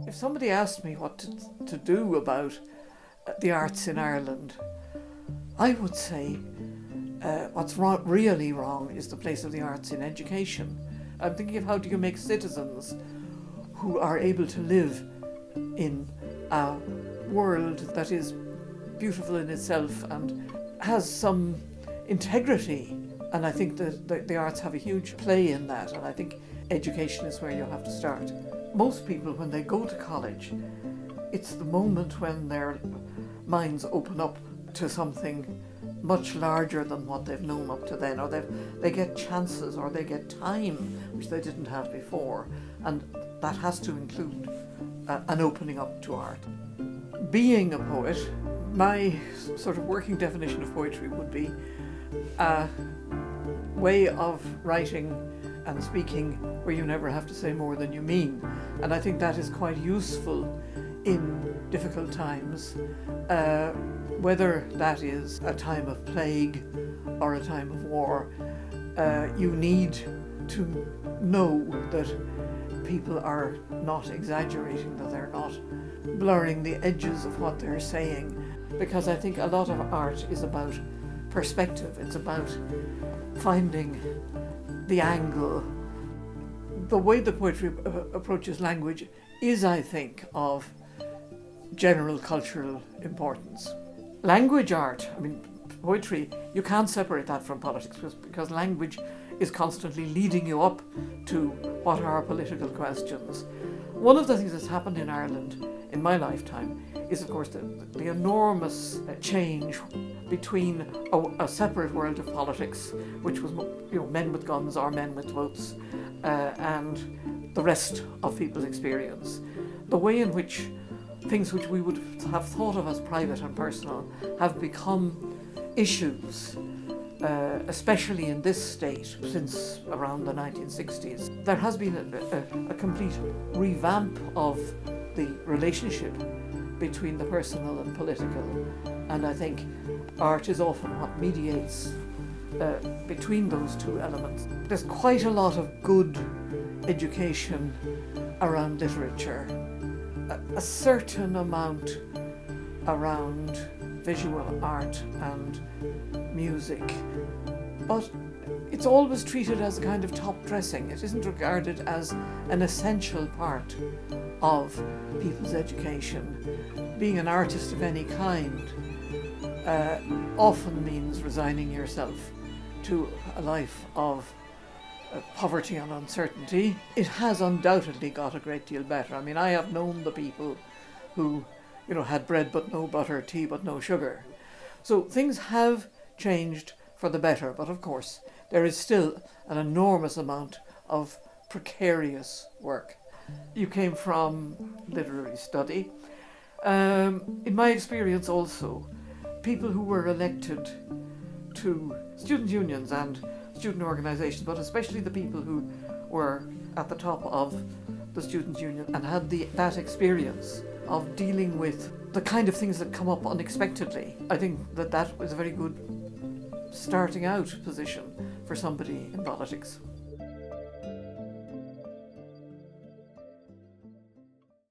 If somebody asked me what to do about the arts in Ireland, I would say what's really wrong is the place of the arts in education. I'm thinking of how do you make citizens who are able to live in a world that is beautiful in itself and has some integrity. And I think that the arts have a huge play in that, and I think education is where you have to start. Most people, when they go to college, it's the moment when their minds open up to something much larger than what they've known up to then, or they get chances, or they get time which they didn't have before, and that has to include an opening up to art. Being a poet, my sort of working definition of poetry would be a way of writing and speaking where you never have to say more than you mean, and I think that is quite useful in difficult times, whether that is a time of plague or a time of war. You need to know that people are not exaggerating, that they're not blurring the edges of what they're saying, because I think a lot of art is about perspective. It's about finding the angle. The way the poetry approaches language is, I think, of general cultural importance. Language art, poetry, you can't separate that from politics because language is constantly leading you up to what are political questions. One of the things that's happened in Ireland in my lifetime is, of course, the enormous change between a separate world of politics, which was men with guns or men with votes, and the rest of people's experience. The way in which things which we would have thought of as private and personal have become issues, especially in this state since around the 1960s. There has been a complete revamp of the relationship between the personal and political, and I think art is often what mediates between those two elements. There's quite a lot of good education around literature, a certain amount around visual art and music, but it's always treated as a kind of top dressing. It isn't regarded as an essential part of people's education. Being an artist of any kind often means resigning yourself to a life of poverty and uncertainty. It has undoubtedly got a great deal better. I have known the people who, had bread but no butter, tea but no sugar. So things have changed for the better, but of course there is still an enormous amount of precarious work. You came from literary study. In my experience also, people who were elected to student unions and student organisations, but especially the people who were at the top of the student union and had that experience of dealing with the kind of things that come up unexpectedly. I think that was a very good starting out position for somebody in politics.